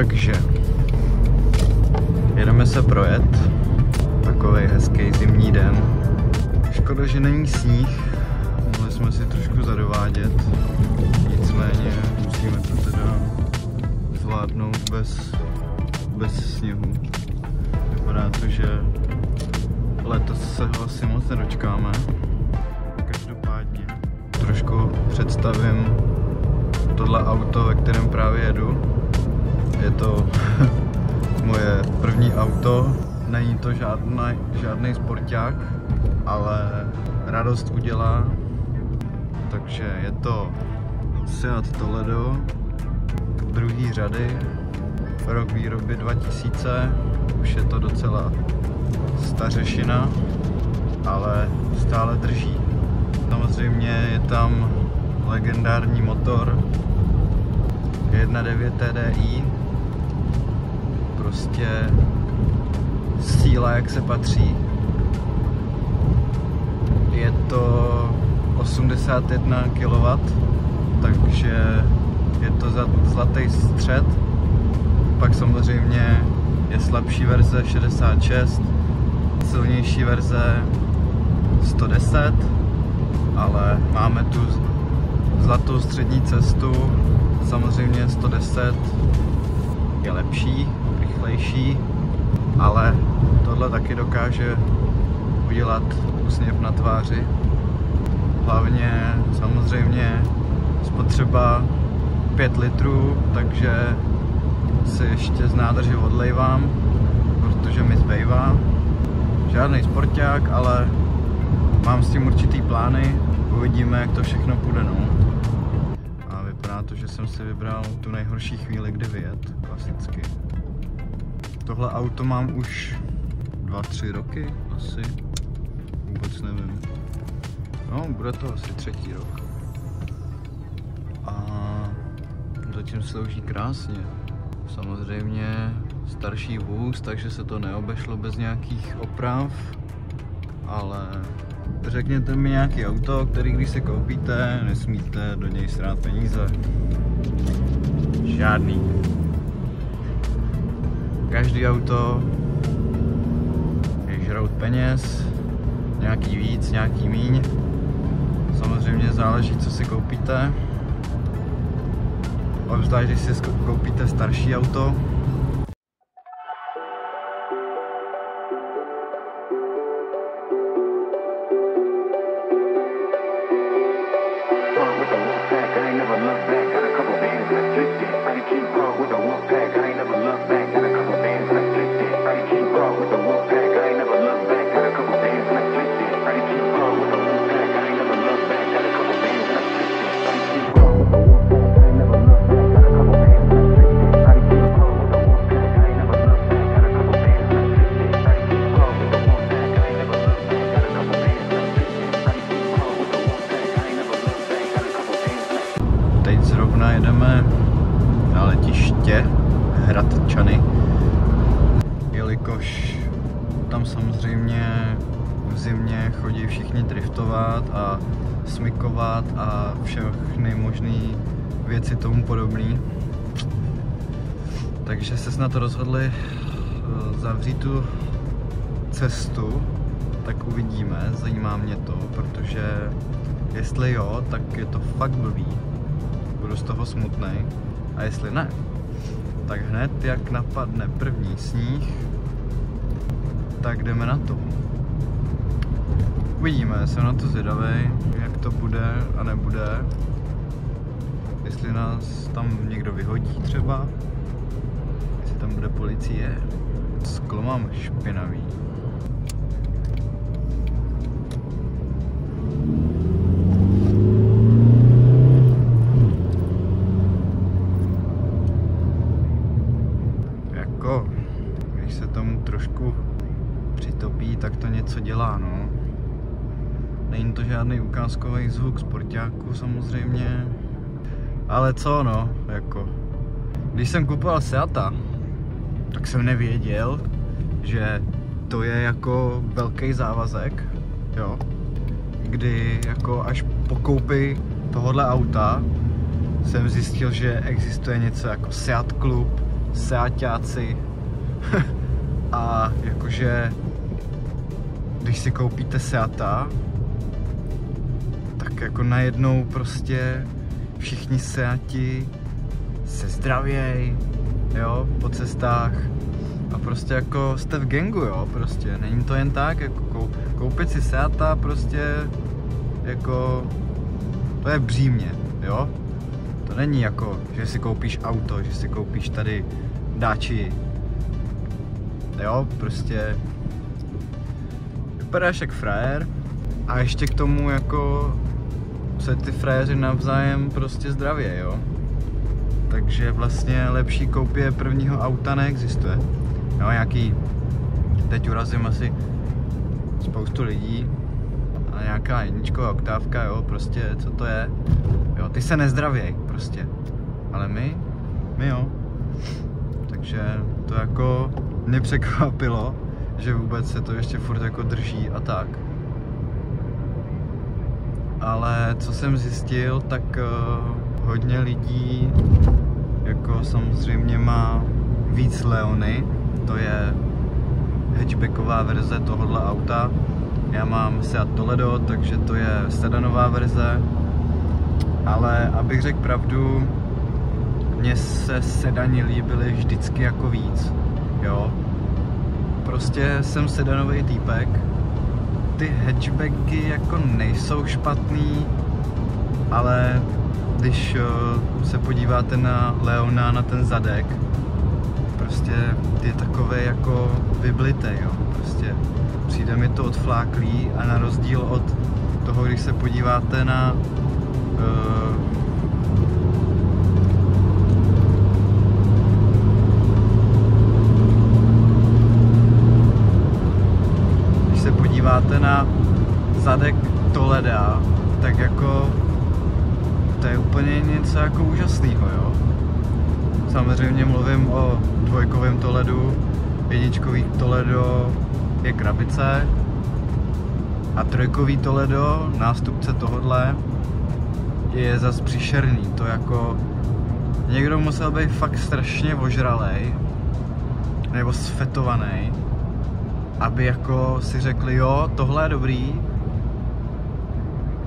Takže jedeme se projet. Takový hezký zimní den. Škoda, že není sníh. Mohli jsme si trošku zadovádět. Nicméně musíme to teda zvládnout bez sněhu. Vypadá to, že letos se ho asi moc nedočkáme. Každopádně trošku představím tohle auto, ve kterém právě jedu. Je to moje první auto. Není to žádný sporták, ale radost udělá. Takže je to Seat Toledo druhé řady, rok výroby 2000, už je to docela stařešina, ale stále drží. Samozřejmě je tam legendární motor 1.9 TDI, prostě síla jak se patří. Je to 81 kW, takže je to zlatý střed. Pak samozřejmě je slabší verze 66, silnější verze 110, ale máme tu zlatou střední cestu. Samozřejmě 110 je lepší, rychlejší, ale tohle taky dokáže udělat úsměv na tváři. Hlavně samozřejmě spotřeba 5 litrů, takže si ještě z nádrže odlejvám, protože mi zbývá. Žádný sporták, ale mám s tím určitý plány, uvidíme, jak to všechno půjde. No. A vypadá to, že jsem si vybral tu nejhorší chvíli, kdy vyjet, klasicky. Tohle auto mám už 2-3 roky, asi, vůbec nevím. No, bude to asi 3. rok. A zatím slouží krásně. Samozřejmě starší vůz, takže se to neobešlo bez nějakých oprav, ale řekněte mi nějaký auto, který když si koupíte, nesmíte do něj srát peníze. Žádný. Každý auto je žrout peněz, nějaký víc, nějaký míň. Samozřejmě záleží, co si koupíte. Obzvlášť, když si koupíte starší auto. Teď zrovna jedeme na letiště Hradčany, jelikož tam samozřejmě v zimě chodí všichni driftovat a smykovat a všechny možné věci tomu podobné. Takže se snad rozhodli zavřít tu cestu, tak uvidíme, zajímá mě to, protože jestli jo, tak je to fakt blbý. Budu z toho smutnej. A jestli ne, tak hned jak napadne první sníh, tak jdeme na to. Uvidíme, jsem na to zvědavý, jak to bude a nebude. Jestli nás tam někdo vyhodí třeba, jestli tam bude policie. Sklo mám špinavý. Když se tomu trošku přitopí, tak to něco dělá, no. Není to žádný ukázkový zvuk sportáku samozřejmě, ale co no, jako. Když jsem kupoval Seata, tak jsem nevěděl, že to je jako velký závazek, jo. Kdy jako až po koupi tohohle auta jsem zjistil, že existuje něco jako Seat Club, seaťáci a jakože když si koupíte Seata, tak jako najednou prostě všichni Seati se zdravěj, jo, po cestách a prostě jako jste v gangu, jo, prostě není to jen tak, jako koupit si Seata prostě jako to je břímě, jo, to není jako, že si koupíš auto, že si koupíš tady Dači, jo, prostě vypadáš jak frajer a ještě k tomu jako se ty frajeři navzájem prostě zdravě, jo. Takže vlastně lepší koupě prvního auta neexistuje. Jo, nějaký, teď urazím asi spoustu lidí a nějaká jedničková oktávka, jo, prostě co to je. Jo, ty se nezdravěj prostě, ale my jo. Takže to jako mě překvapilo, že vůbec se to ještě furt jako drží a tak. Ale co jsem zjistil, tak hodně lidí jako samozřejmě má víc Leony, to je hatchbacková verze tohohle auta. Já mám Seat Toledo, takže to je sedanová verze. Ale abych řekl pravdu, mně se sedani líbily vždycky jako víc, jo. Prostě jsem sedanový týpek. Ty hatchbacky jako nejsou špatný, ale když se podíváte na Leona, na ten zadek, prostě je takovej jako vyblitej, jo, prostě přijde mi to odfláklý a na rozdíl od toho, když se podíváte na na zadek Toleda, tak jako to je úplně něco jako úžasného, jo. Samozřejmě mluvím o dvojkovém Toledu, jedničkový Toledo je krabice a trojkový Toledo, nástupce tohodle, je zas příšerný. To jako někdo musel být fakt strašně ožralej nebo sfetovaný, aby jako si řekli, jo, tohle je dobrý,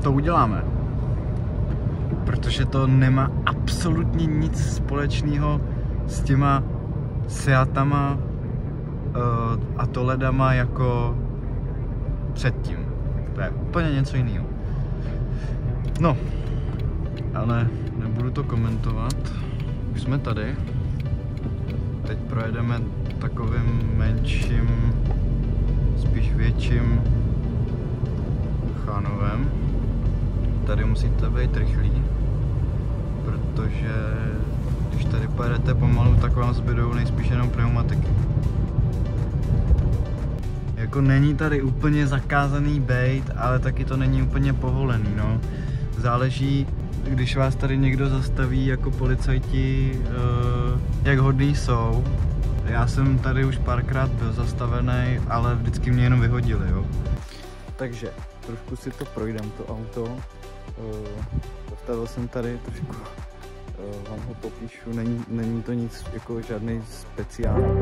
to uděláme. Protože to nemá absolutně nic společného s těma Seatama a Toledama jako předtím. To je úplně něco jiného. No, ale nebudu to komentovat. Už jsme tady. Teď projedeme takovým menším, spíš větším Chánovem. Tady musíte být rychlí, protože když tady pojedete pomalu, tak vám zbydou nejspíš jenom pneumatiky. Jako není tady úplně zakázaný bejt, ale taky to není úplně povolený, no. Záleží, když vás tady někdo zastaví jako policajti, jak hodný jsou. Já jsem tady už párkrát byl zastavený, ale vždycky mě jenom vyhodili, jo. Takže trošku si to projdem, to auto. Postavil jsem tady trošku, vám ho popíšu, není to nic jako žádný speciální.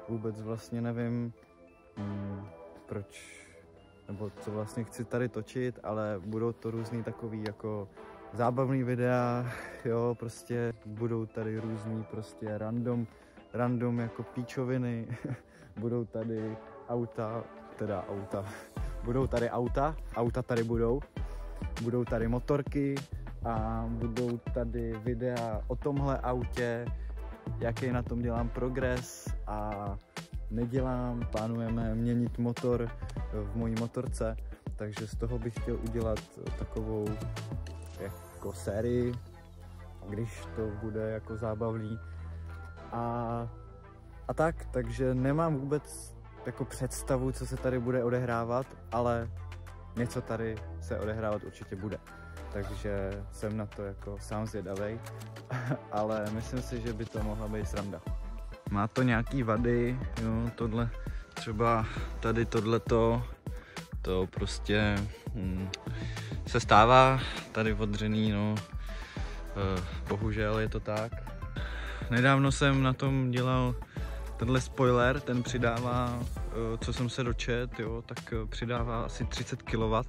Vůbec vlastně nevím, proč, nebo co vlastně chci tady točit, ale budou to různý takový jako zábavný videa, jo, prostě budou tady různý prostě random jako píčoviny, budou tady auta, budou tady auta tady budou tady motorky a budou tady videa o tomhle autě, jaký na tom dělám progres a nedělám, plánujeme měnit motor v mojí motorce, takže z toho bych chtěl udělat takovou jako sérii, když to bude jako zábavný a tak, takže nemám vůbec jako představu, co se tady bude odehrávat, ale něco tady se odehrávat určitě bude. Takže jsem na to jako sám zvědavej, ale myslím si, že by to mohla být sranda. Má to nějaký vady, jo, tohle, třeba tady tohleto, to prostě se stává tady odřený, no, bohužel je to tak. Nedávno jsem na tom dělal tenhle spoiler, ten přidává, co jsem se dočet, jo, tak přidává asi 30 kW,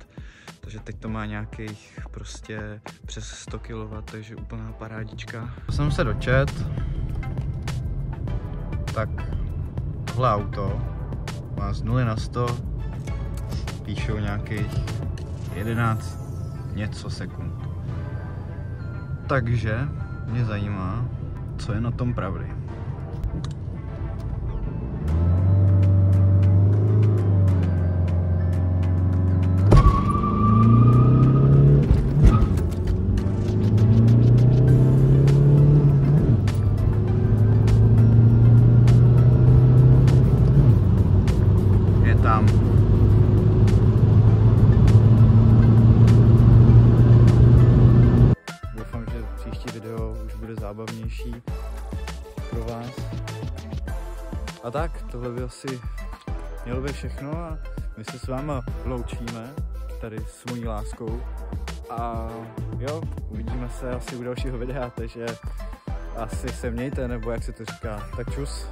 takže teď to má nějakých prostě přes 100 kW, takže úplná parádička. Co jsem se dočet, tak tohle auto má z 0 na 100, píšou nějakých 11 něco sekund. Takže mě zajímá, co je na tom pravdy. Doufám, že příští video už bude zábavnější pro vás. A tak, tohle by asi mělo být všechno a my se s váma loučíme tady s mojí láskou. A jo, uvidíme se asi u dalšího videa, takže asi se mějte, nebo jak se to říká. Tak čus.